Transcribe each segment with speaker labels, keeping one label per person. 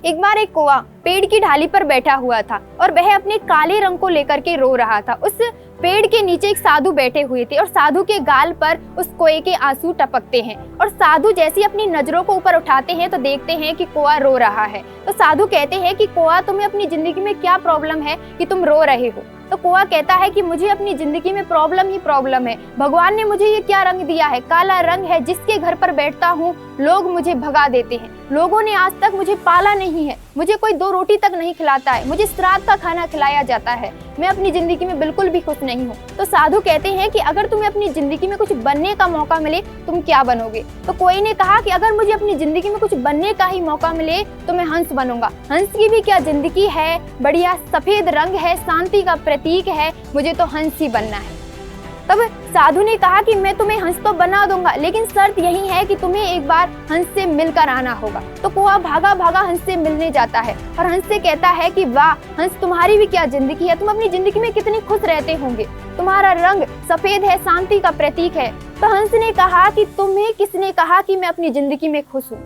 Speaker 1: एक बार एक कौवा पेड़ की ढाली पर बैठा हुआ था और वह अपने काले रंग को लेकर के रो रहा था। उस पेड़ के नीचे एक साधु बैठे हुए थे और साधु के गाल पर उस कौवे के आंसू टपकते हैं और साधु जैसी अपनी नजरों को ऊपर उठाते हैं तो देखते हैं कि कौवा रो रहा है। तो साधु कहते हैं कि कौवा, तुम्हें अपनी जिंदगी में क्या प्रॉब्लम है कि तुम रो रहे हो? तो कौवा कहता है कि मुझे अपनी जिंदगी में प्रॉब्लम ही प्रॉब्लम है। भगवान ने मुझे ये क्या रंग दिया है? काला रंग है। जिसके घर पर बैठता हूँ लोग मुझे भगा देते हैं। लोगों ने आज तक मुझे पाला नहीं है, मुझे कोई 2 रोटी तक नहीं खिलाता है, मुझे श्राद्ध का खाना खिलाया जाता है। मैं अपनी जिंदगी में बिल्कुल भी खुश नहीं हूँ। तो साधु कहते हैं कि अगर तुम्हें अपनी जिंदगी में कुछ बनने का मौका मिले तुम क्या बनोगे? तो कोई ने कहा कि अगर मुझे अपनी जिंदगी में कुछ बनने का ही मौका मिले तो मैं हंस बनूंगा। हंस की भी क्या जिंदगी है, बढ़िया सफेद रंग है, शांति का प्रतीक है, मुझे तो हंस ही बनना है। तब साधु ने कहा कि मैं तुम्हें हंस तो बना दूंगा, लेकिन शर्त यही है कि तुम्हें एक बार हंस से मिलकर आना होगा। तो कौवा भागा भागा हंस से मिलने जाता है और हंस से कहता है कि वाह हंस, तुम्हारी भी क्या जिंदगी है, तुम अपनी जिंदगी में कितनी खुश रहते होंगे, तुम्हारा रंग सफेद है, शांति का प्रतीक है। तो हंस ने कहा कि तुम्हें किसने कहा कि मैं अपनी जिंदगी में खुश हूँ?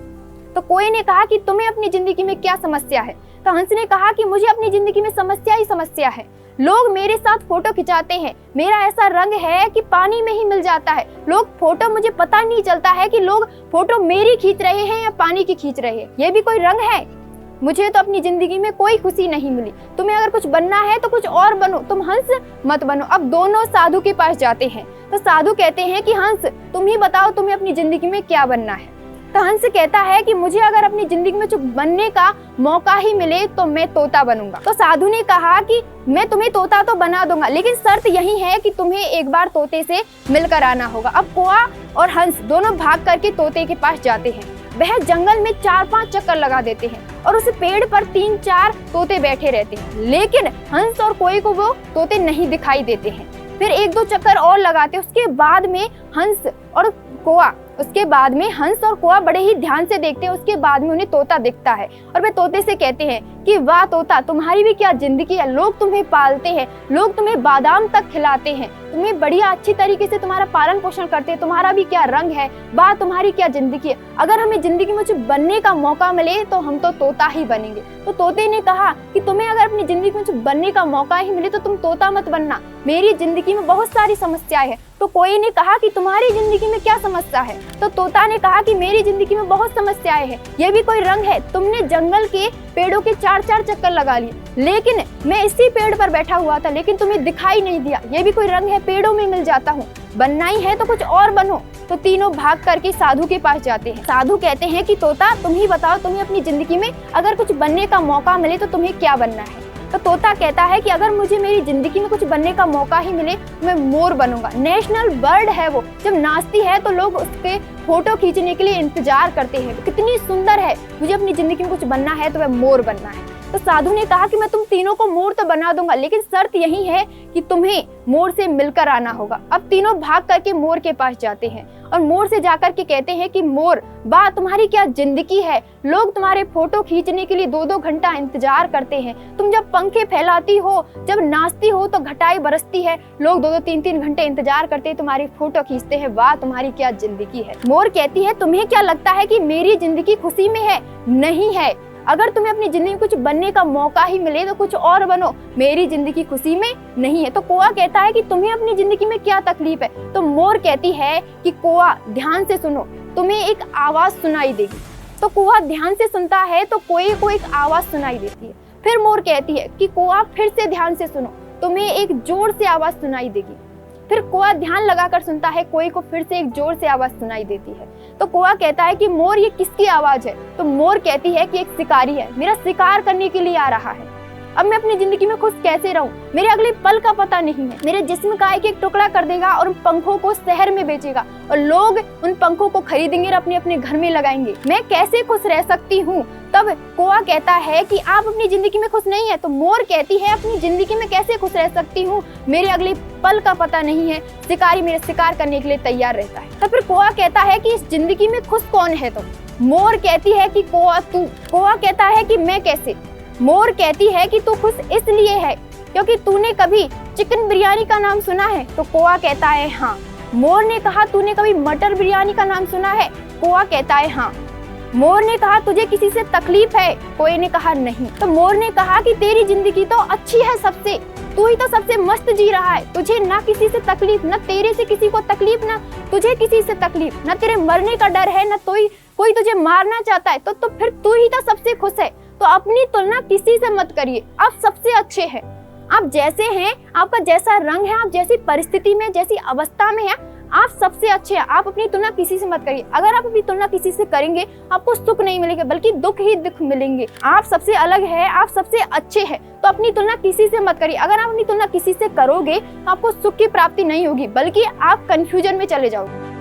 Speaker 1: तो कोई ने कहा कि तुम्हें अपनी जिंदगी में क्या समस्या है? तो हंस ने कहा कि मुझे अपनी जिंदगी में समस्या ही समस्या है। लोग मेरे साथ फोटो खिंचाते हैं, मेरा ऐसा रंग है कि पानी में ही मिल जाता है। लोग फोटो, मुझे पता नहीं चलता है कि लोग फोटो मेरी खींच रहे हैं या पानी की खींच रहे हैं। ये भी कोई रंग है? मुझे तो अपनी जिंदगी में कोई खुशी नहीं मिली। तुम्हें अगर कुछ बनना है तो कुछ और बनो, तुम हंस मत बनो। अब दोनों साधु के पास जाते हैं। तो साधु कहते हैं कि हंस, तुम ही बताओ तुम्हें अपनी जिंदगी में क्या बनना है? तो हंस कहता है कि मुझे अगर अपनी जिंदगी में कुछ बनने का मौका ही मिले तो मैं तोता बनूंगा। तो साधु ने कहा कि मैं तुम्हें तोता तो बना दूंगा, लेकिन शर्त यही है कि तुम्हें एक बार तोते से मिलकर आना होगा। अब कौवा और हंस दोनों भाग करके तोते के पास जाते हैं। वह जंगल में 4-5 चक्कर लगा देते हैं और उस पेड़ पर 3-4 तोते बैठे रहते हैं, लेकिन हंस और कौवे को वो तोते नहीं दिखाई देते हैं। फिर 1-2 चक्कर और लगाते, उसके बाद में हंस और कौवा बड़े ही ध्यान से देखते हैं। उसके बाद में उन्हें तोता दिखता है और वे तोते से कहते हैं कि वाह तोता, तुम्हारी भी क्या जिंदगी है, लोग तुम्हें पालते हैं, लोग तुम्हें बादाम तक खिलाते हैं, तुम्हें बढ़िया अच्छी तरीके से तुम्हारा पालन पोषण करते हैं, तुम्हारा भी क्या रंग है, वाह तुम्हारी क्या जिंदगी है। अगर हमें जिंदगी में कुछ बनने का मौका मिले तो हम तो तोता ही बनेंगे। तो तोते ने कहा कि तुम्हें अगर अपनी जिंदगी में कुछ बनने का मौका ही मिले तो तुम तोता मत बनना, मेरी जिंदगी में बहुत सारी समस्याएं हैं। तो कोई ने कहा कि तुम्हारी जिंदगी में क्या समस्या है? तो तोता ने कहा कि मेरी जिंदगी में बहुत समस्याएं हैं। ये भी कोई रंग है? तुमने जंगल के पेड़ों के 4-4 चक्कर लगा लिए, लेकिन मैं इसी पेड़ पर बैठा हुआ था, लेकिन तुम्हें दिखाई नहीं दिया। ये भी कोई रंग है? पेड़ों में मिल जाता हूँ, बनना ही है तो कुछ और बनो। तो तीनों भाग करके साधु के पास जाते हैं। साधु कहते हैं कि तोता, तुम ही बताओ तुम्हें अपनी जिंदगी में अगर कुछ बनने का मौका मिले तो तुम्हें क्या बनना है? तो तोता कहता है कि अगर मुझे मेरी जिंदगी में कुछ बनने का मौका ही मिले तो मैं मोर बनूंगा। नेशनल बर्ड है वो, जब नाचती है तो लोग उसके फोटो खींचने के लिए इंतजार करते हैं, कितनी सुंदर है, मुझे अपनी जिंदगी में कुछ बनना है तो वह मोर बनना है। तो साधु ने कहा कि मैं तुम तीनों को मोर तो बना दूंगा, लेकिन शर्त यही है कि तुम्हें मोर से मिलकर आना होगा। अब तीनों भाग करके मोर के पास जाते हैं और मोर से जाकर के कहते हैं कि मोर, वाह तुम्हारी क्या जिंदगी है, लोग तुम्हारे फोटो खींचने के लिए 2-2 घंटा इंतजार करते हैं, तुम जब पंखे फैलाती हो, जब नाचती हो तो घटाई बरसती है, लोग 2-2 3-3 घंटे इंतजार करते हैं, तुम्हारी फोटो खींचते हैं, वाह तुम्हारी क्या जिंदगी है। मोर कहती है तुम्हें क्या लगता है कि मेरी जिंदगी खुशी में है? नहीं है। अगर तुम्हें अपनी जिंदगी में कुछ बनने का मौका ही मिले तो कुछ और बनो, मेरी जिंदगी खुशी में नहीं है। तो कौवा कहता है कि तुम्हें अपनी जिंदगी में क्या तकलीफ है? तो मोर कहती है कि कौवा ध्यान से सुनो, तुम्हें एक आवाज सुनाई देगी। तो कौवा ध्यान से सुनता है तो कौवे को एक आवाज सुनाई देती है। फिर मोर कहती है कि कौवा फिर से ध्यान से सुनो, तुम्हें एक जोर से आवाज सुनाई देगी। फिर कौवा ध्यान लगाकर सुनता है, कौवे को फिर से एक जोर से आवाज सुनाई देती है। तो कौवा कहता है कि मोर, ये किसकी आवाज है? तो मोर कहती है कि एक शिकारी है, मेरा शिकार करने के लिए आ रहा है। अब मैं अपनी जिंदगी में खुश कैसे रहूं? मेरे अगले पल का पता नहीं है। मेरे जिस्म का एक टुकड़ा कर देगा और उन पंखों को शहर में बेचेगा और लोग उन पंखों को खरीदेंगे और अपने अपने घर में लगाएंगे। मैं कैसे खुश रह सकती हूँ? तब कौवा कहता है कि आप अपनी जिंदगी में खुश नहीं है। तो मोर कहती है अपनी जिंदगी में कैसे खुश रह सकती हूँ, मेरे अगले पल का पता नहीं है, शिकारी मेरे शिकार करने के लिए तैयार रहता है। तो फिर कौवा कहता है कि इस जिंदगी में खुश कौन है? तो मोर कहती है कि कौवा तू। कौवा कहता है कि मैं कैसे? मोर कहती है कि तू खुश इसलिए है क्योंकि तूने कभी चिकन बिरयानी का नाम सुना है? तो कौवा कहता है हाँ। मोर ने कहा तूने कभी मटर बिरयानी का नाम सुना है? कौवा कहता है हाँ। मोर ने कहा तुझे किसी से तकलीफ है? कोए ने कहा नहीं। तो मोर ने कहा कि तेरी जिंदगी तो अच्छी है सबसे, तू ही तो सबसे मस्त जी रहा है, तुझे ना किसी से तकलीफ, ना तेरे से किसी को तकलीफ, ना तुझे किसी से तकलीफ, ना तेरे मरने का डर है, ना कोई तुझे मारना चाहता है, तो फिर तू ही तो सबसे खुश है। तो अपनी तुलना किसी से मत करिए, आप सबसे अच्छे हैं। आप जैसे हैं, आपका जैसा रंग है, आप जैसी परिस्थिति में, जैसी अवस्था में हैं, आप सबसे अच्छे हैं। आप अपनी तुलना किसी से मत करिए। अगर आप अपनी तुलना किसी से करेंगे, आपको सुख नहीं मिलेगा, बल्कि दुख ही दुख मिलेंगे। आप सबसे अलग है, आप सबसे अच्छे हैं, तो अपनी तुलना किसी से मत करिए। अगर आप अपनी तुलना किसी से करोगे, तो आपको सुख की प्राप्ति नहीं होगी, बल्कि आप कंफ्यूजन में चले जाओगे।